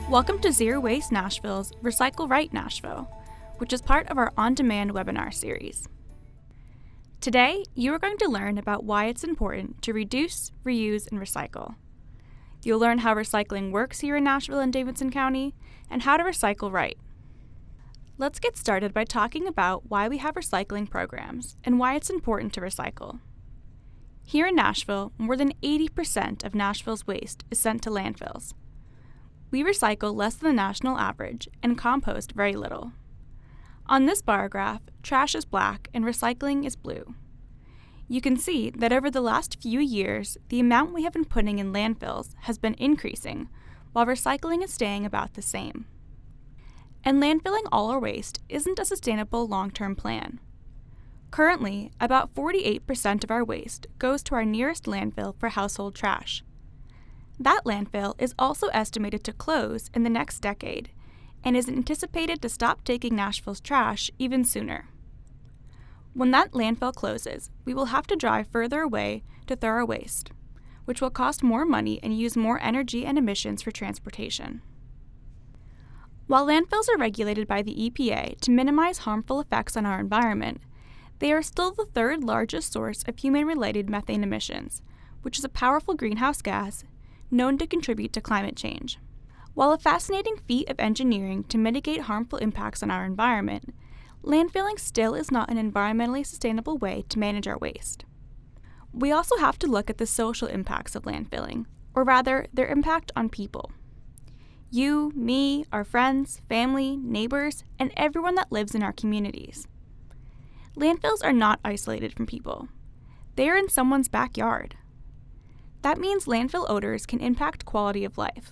Welcome to Zero Waste Nashville's Recycle Right Nashville, which is part of our on-demand webinar series. Today, you are going to learn about why it's important to reduce, reuse, and recycle. You'll learn how recycling works here in Nashville and Davidson County, and how to recycle right. Let's get started by talking about why we have recycling programs and why it's important to recycle. Here in Nashville, more than 80% of Nashville's waste is sent to landfills. We recycle less than the national average and compost very little. On this bar graph, trash is black and recycling is blue. You can see that over the last few years, the amount we have been putting in landfills has been increasing, while recycling is staying about the same. And landfilling all our waste isn't a sustainable long-term plan. Currently, about 48% of our waste goes to our nearest landfill for household trash. That landfill is also estimated to close in the next decade and is anticipated to stop taking Nashville's trash even sooner. When that landfill closes, we will have to drive further away to throw our waste, which will cost more money and use more energy and emissions for transportation. While landfills are regulated by the EPA to minimize harmful effects on our environment, they are still the third largest source of human-related methane emissions, which is a powerful greenhouse gas known to contribute to climate change. While a fascinating feat of engineering to mitigate harmful impacts on our environment, landfilling still is not an environmentally sustainable way to manage our waste. We also have to look at the social impacts of landfilling, or rather, their impact on people. You, me, our friends, family, neighbors, and everyone that lives in our communities. Landfills are not isolated from people. They are in someone's backyard. That means landfill odors can impact quality of life.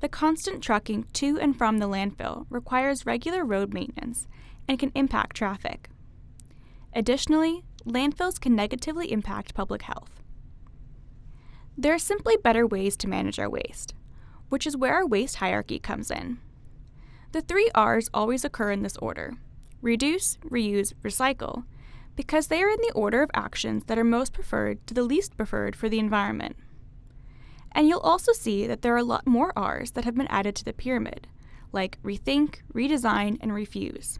The constant trucking to and from the landfill requires regular road maintenance and can impact traffic. Additionally, landfills can negatively impact public health. There are simply better ways to manage our waste, which is where our waste hierarchy comes in. The 3 R's always occur in this order: reduce, reuse, recycle, because they are in the order of actions that are most preferred to the least preferred for the environment. And you'll also see that there are a lot more R's that have been added to the pyramid, like rethink, redesign, and refuse.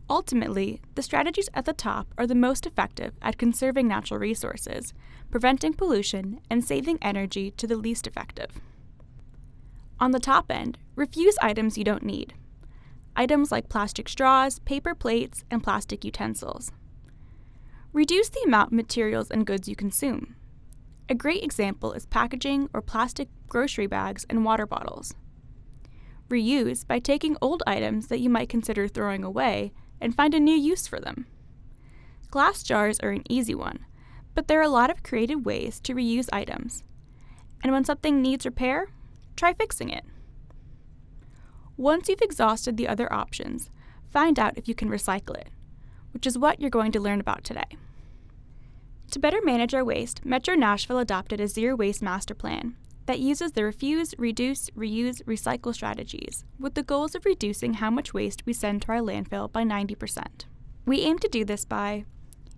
Ultimately, the strategies at the top are the most effective at conserving natural resources, preventing pollution, and saving energy to the least effective. On the top end, refuse items you don't need. Items like plastic straws, paper plates, and plastic utensils. Reduce the amount of materials and goods you consume. A great example is packaging or plastic grocery bags and water bottles. Reuse by taking old items that you might consider throwing away and find a new use for them. Glass jars are an easy one, but there are a lot of creative ways to reuse items. And when something needs repair, try fixing it. Once you've exhausted the other options, find out if you can recycle it, which is what you're going to learn about today. To better manage our waste, Metro Nashville adopted a zero waste master plan that uses the refuse, reduce, reuse, recycle strategies with the goals of reducing how much waste we send to our landfill by 90%. We aim to do this by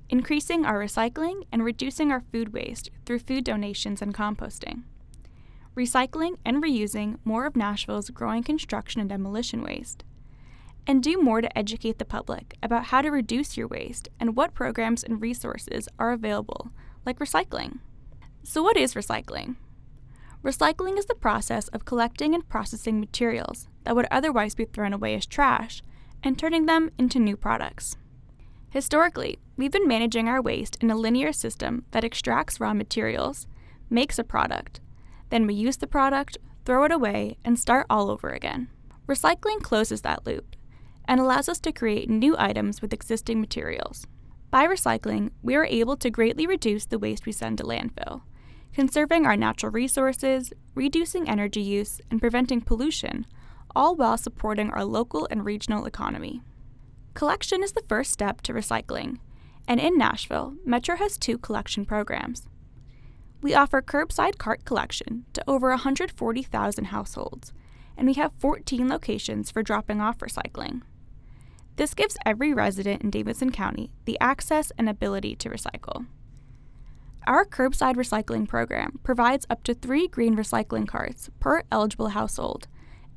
increasing our recycling and reducing our food waste through food donations and composting, recycling and reusing more of Nashville's growing construction and demolition waste, and do more to educate the public about how to reduce your waste and what programs and resources are available, like recycling. So what is recycling? Recycling is the process of collecting and processing materials that would otherwise be thrown away as trash and turning them into new products. Historically, we've been managing our waste in a linear system that extracts raw materials, makes a product, then we use the product, throw it away, and start all over again. Recycling closes that loop and allows us to create new items with existing materials. By recycling, we are able to greatly reduce the waste we send to landfill, conserving our natural resources, reducing energy use, and preventing pollution, all while supporting our local and regional economy. Collection is the first step to recycling, and in Nashville, Metro has 2 collection programs. We offer curbside cart collection to over 140,000 households, and we have 14 locations for dropping off recycling. This gives every resident in Davidson County the access and ability to recycle. Our curbside recycling program provides up to 3 green recycling carts per eligible household,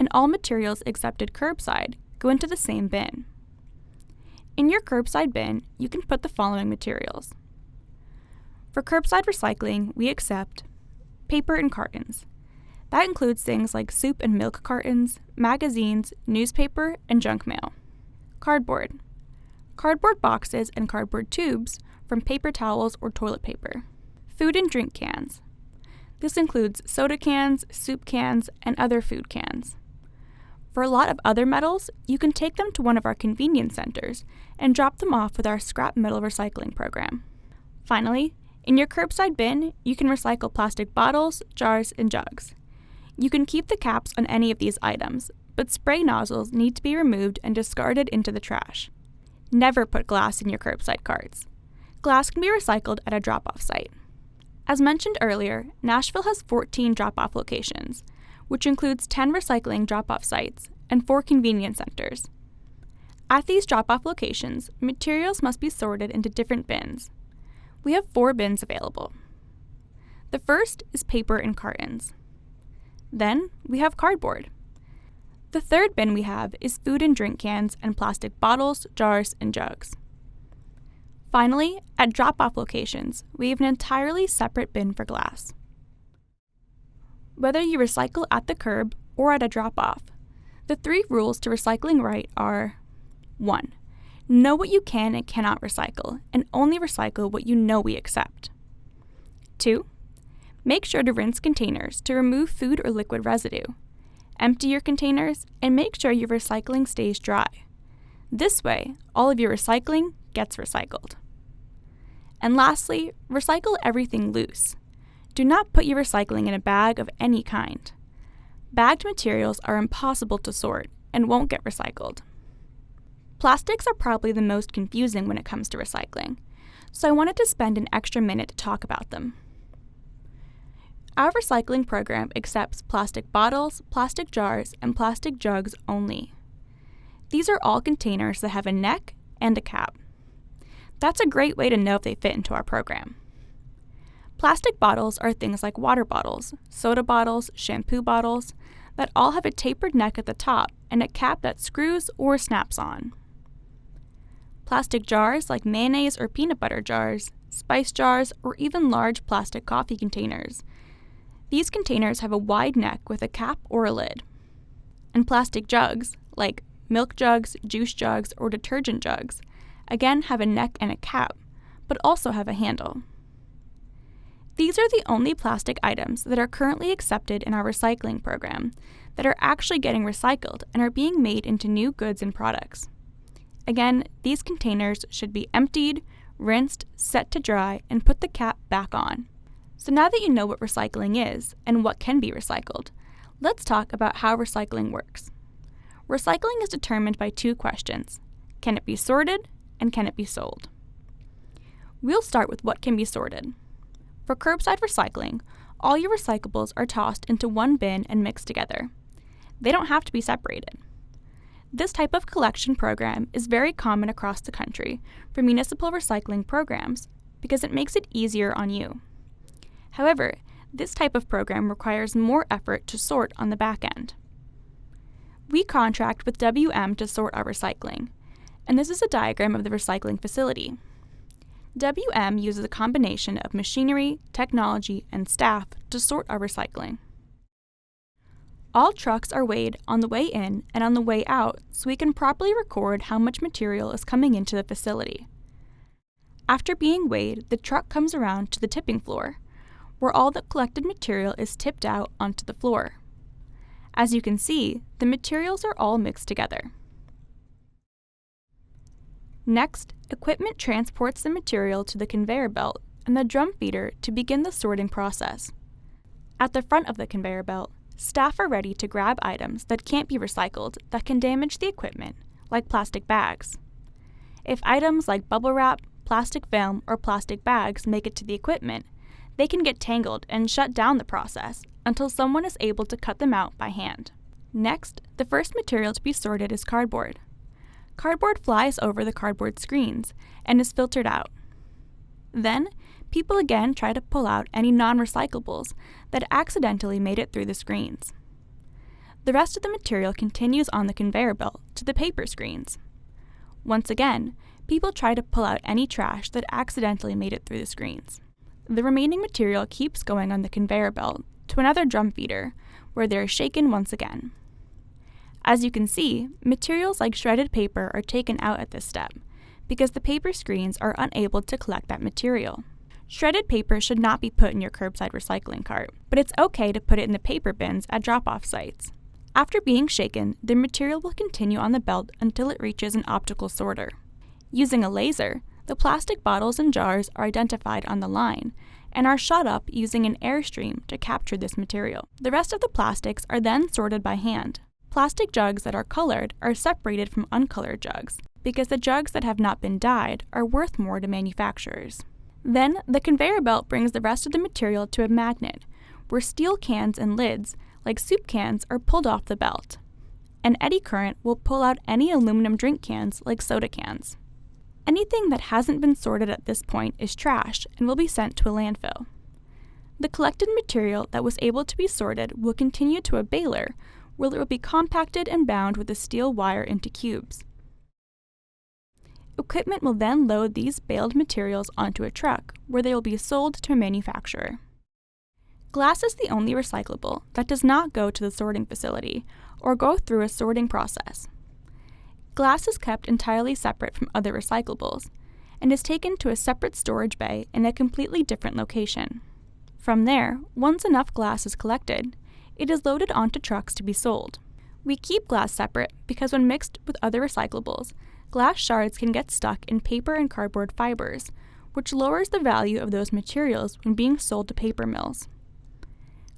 and all materials accepted curbside go into the same bin. In your curbside bin, you can put the following materials. For curbside recycling, we accept paper and cartons. That includes things like soup and milk cartons, magazines, newspaper, and junk mail. Cardboard. Cardboard boxes and cardboard tubes from paper towels or toilet paper. Food and drink cans. This includes soda cans, soup cans, and other food cans. For a lot of other metals, you can take them to one of our convenience centers and drop them off with our scrap metal recycling program. Finally, in your curbside bin, you can recycle plastic bottles, jars, and jugs. You can keep the caps on any of these items, but spray nozzles need to be removed and discarded into the trash. Never put glass in your curbside carts. Glass can be recycled at a drop-off site. As mentioned earlier, Nashville has 14 drop-off locations, which includes 10 recycling drop-off sites and 4 convenience centers. At these drop-off locations, materials must be sorted into different bins. We have 4 bins available. The first is paper and cartons. Then we have cardboard. The third bin we have is food and drink cans and plastic bottles, jars, and jugs. Finally, at drop-off locations, we have an entirely separate bin for glass. Whether you recycle at the curb or at a drop-off, the 3 rules to recycling right are: 1. Know what you can and cannot recycle, and only recycle what you know we accept. 2. Make sure to rinse containers to remove food or liquid residue. Empty your containers and make sure your recycling stays dry. This way, all of your recycling gets recycled. And lastly, recycle everything loose. Do not put your recycling in a bag of any kind. Bagged materials are impossible to sort and won't get recycled. Plastics are probably the most confusing when it comes to recycling, so I wanted to spend an extra minute to talk about them. Our recycling program accepts plastic bottles, plastic jars, and plastic jugs only. These are all containers that have a neck and a cap. That's a great way to know if they fit into our program. Plastic bottles are things like water bottles, soda bottles, shampoo bottles, that all have a tapered neck at the top and a cap that screws or snaps on. Plastic jars like mayonnaise or peanut butter jars, spice jars, or even large plastic coffee containers. These containers have a wide neck with a cap or a lid. And plastic jugs, like milk jugs, juice jugs, or detergent jugs, again have a neck and a cap, but also have a handle. These are the only plastic items that are currently accepted in our recycling program that are actually getting recycled and are being made into new goods and products. Again, these containers should be emptied, rinsed, set to dry, and put the cap back on. So now that you know what recycling is and what can be recycled, let's talk about how recycling works. Recycling is determined by 2 questions. Can it be sorted, and can it be sold? We'll start with what can be sorted. For curbside recycling, all your recyclables are tossed into one bin and mixed together. They don't have to be separated. This type of collection program is very common across the country for municipal recycling programs because it makes it easier on you. However, this type of program requires more effort to sort on the back end. We contract with WM to sort our recycling, and this is a diagram of the recycling facility. WM uses a combination of machinery, technology, and staff to sort our recycling. All trucks are weighed on the way in and on the way out so we can properly record how much material is coming into the facility. After being weighed, the truck comes around to the tipping floor, where all the collected material is tipped out onto the floor. As you can see, the materials are all mixed together. Next, equipment transports the material to the conveyor belt and the drum feeder to begin the sorting process. At the front of the conveyor belt, staff are ready to grab items that can't be recycled that can damage the equipment, like plastic bags. If items like bubble wrap, plastic film, or plastic bags make it to the equipment, they can get tangled and shut down the process until someone is able to cut them out by hand. Next, the first material to be sorted is cardboard. Cardboard flies over the cardboard screens and is filtered out. Then, people again try to pull out any non-recyclables that accidentally made it through the screens. The rest of the material continues on the conveyor belt to the paper screens. Once again, people try to pull out any trash that accidentally made it through the screens. The remaining material keeps going on the conveyor belt to another drum feeder, where they are shaken once again. As you can see, materials like shredded paper are taken out at this step, because the paper screens are unable to collect that material. Shredded paper should not be put in your curbside recycling cart, but it's okay to put it in the paper bins at drop-off sites. After being shaken, the material will continue on the belt until it reaches an optical sorter. Using a laser, the plastic bottles and jars are identified on the line and are shot up using an airstream to capture this material. The rest of the plastics are then sorted by hand. Plastic jugs that are colored are separated from uncolored jugs, because the jugs that have not been dyed are worth more to manufacturers. Then, the conveyor belt brings the rest of the material to a magnet, where steel cans and lids, like soup cans, are pulled off the belt. An eddy current will pull out any aluminum drink cans, like soda cans. Anything that hasn't been sorted at this point is trash and will be sent to a landfill. The collected material that was able to be sorted will continue to a baler, where it will be compacted and bound with a steel wire into cubes. Equipment will then load these baled materials onto a truck, where they will be sold to a manufacturer. Glass is the only recyclable that does not go to the sorting facility or go through a sorting process. Glass is kept entirely separate from other recyclables and is taken to a separate storage bay in a completely different location. From there, once enough glass is collected, it is loaded onto trucks to be sold. We keep glass separate because when mixed with other recyclables, glass shards can get stuck in paper and cardboard fibers, which lowers the value of those materials when being sold to paper mills.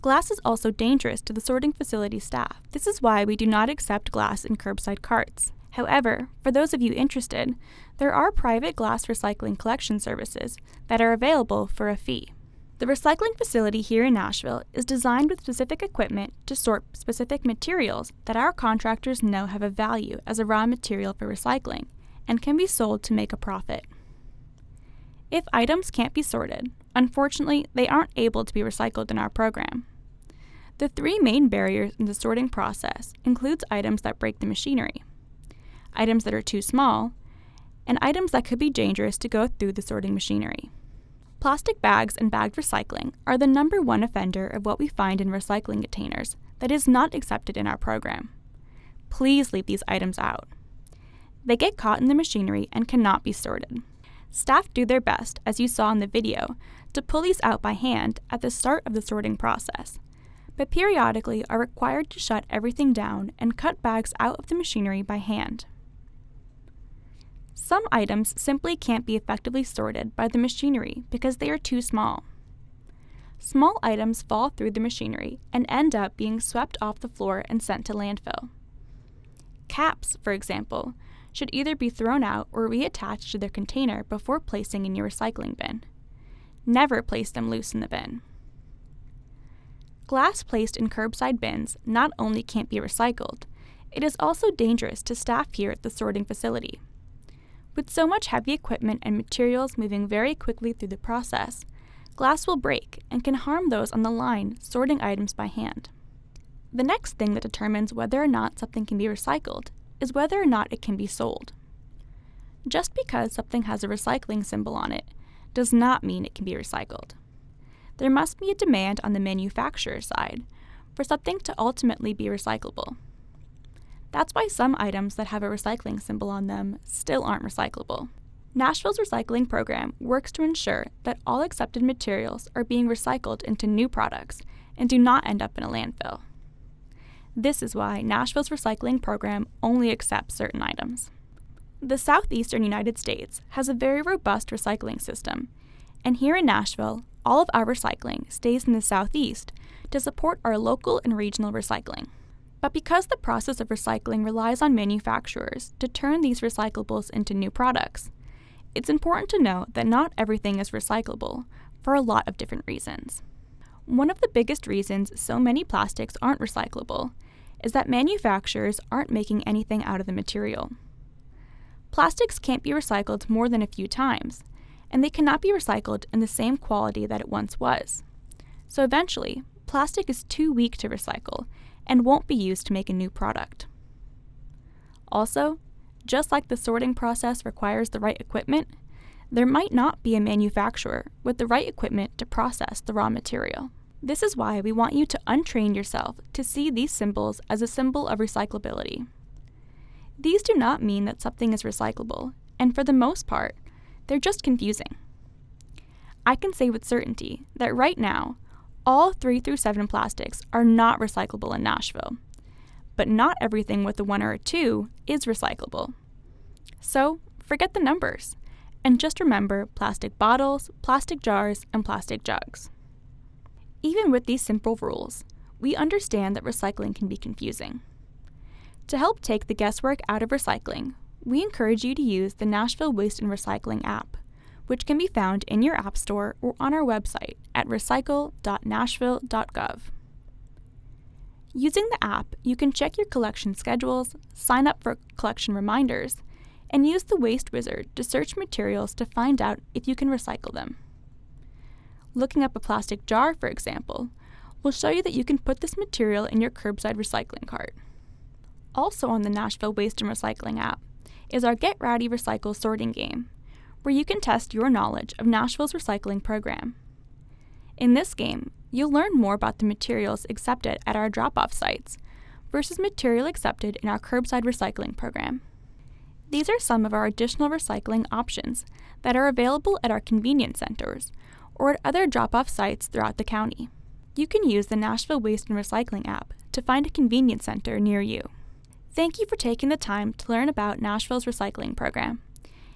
Glass is also dangerous to the sorting facility staff. This is why we do not accept glass in curbside carts. However, for those of you interested, there are private glass recycling collection services that are available for a fee. The recycling facility here in Nashville is designed with specific equipment to sort specific materials that our contractors know have a value as a raw material for recycling and can be sold to make a profit. If items can't be sorted, unfortunately, they aren't able to be recycled in our program. The three main barriers in the sorting process includes items that break the machinery, items that are too small, and items that could be dangerous to go through the sorting machinery. Plastic bags and bagged recycling are the #1 offender of what we find in recycling containers that is not accepted in our program. Please leave these items out. They get caught in the machinery and cannot be sorted. Staff do their best, as you saw in the video, to pull these out by hand at the start of the sorting process, but periodically are required to shut everything down and cut bags out of the machinery by hand. Some items simply can't be effectively sorted by the machinery because they are too small. Small items fall through the machinery and end up being swept off the floor and sent to landfill. Caps, for example, should either be thrown out or reattached to their container before placing in your recycling bin. Never place them loose in the bin. Glass placed in curbside bins not only can't be recycled, it is also dangerous to staff here at the sorting facility. With so much heavy equipment and materials moving very quickly through the process, glass will break and can harm those on the line sorting items by hand. The next thing that determines whether or not something can be recycled is whether or not it can be sold. Just because something has a recycling symbol on it does not mean it can be recycled. There must be a demand on the manufacturer's side for something to ultimately be recyclable. That's why some items that have a recycling symbol on them still aren't recyclable. Nashville's recycling program works to ensure that all accepted materials are being recycled into new products and do not end up in a landfill. This is why Nashville's recycling program only accepts certain items. The southeastern United States has a very robust recycling system, and here in Nashville, all of our recycling stays in the southeast to support our local and regional recycling. But because the process of recycling relies on manufacturers to turn these recyclables into new products, it's important to note that not everything is recyclable for a lot of different reasons. One of the biggest reasons so many plastics aren't recyclable is that manufacturers aren't making anything out of the material. Plastics can't be recycled more than a few times, and they cannot be recycled in the same quality that it once was. So eventually, plastic is too weak to recycle and won't be used to make a new product. Also, just like the sorting process requires the right equipment, there might not be a manufacturer with the right equipment to process the raw material. This is why we want you to untrain yourself to see these symbols as a symbol of recyclability. These do not mean that something is recyclable, and for the most part, they're just confusing. I can say with certainty that right now, all 3 through 7 plastics are not recyclable in Nashville, but not everything with a 1 or a 2 is recyclable. So, forget the numbers, and just remember plastic bottles, plastic jars, and plastic jugs. Even with these simple rules, we understand that recycling can be confusing. To help take the guesswork out of recycling, we encourage you to use the Nashville Waste and Recycling app, which can be found in your app store or on our website at recycle.nashville.gov. Using the app, you can check your collection schedules, sign up for collection reminders, and use the Waste Wizard to search materials to find out if you can recycle them. Looking up a plastic jar, for example, will show you that you can put this material in your curbside recycling cart. Also on the Nashville Waste and Recycling app is our Get Rowdy Recycle sorting game, where you can test your knowledge of Nashville's recycling program. In this game, you'll learn more about the materials accepted at our drop-off sites versus material accepted in our curbside recycling program. These are some of our additional recycling options that are available at our convenience centers or at other drop-off sites throughout the county. You can use the Nashville Waste and Recycling app to find a convenience center near you. Thank you for taking the time to learn about Nashville's recycling program.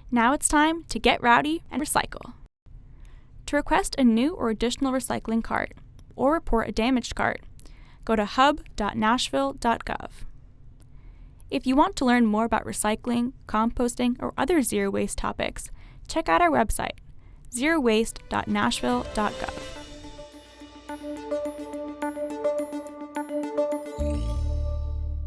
Now it's time to get rowdy and recycle. To request a new or additional recycling cart or report a damaged cart, go to hub.nashville.gov. If you want to learn more about recycling, composting, or other zero waste topics, check out our website, zerowaste.nashville.gov.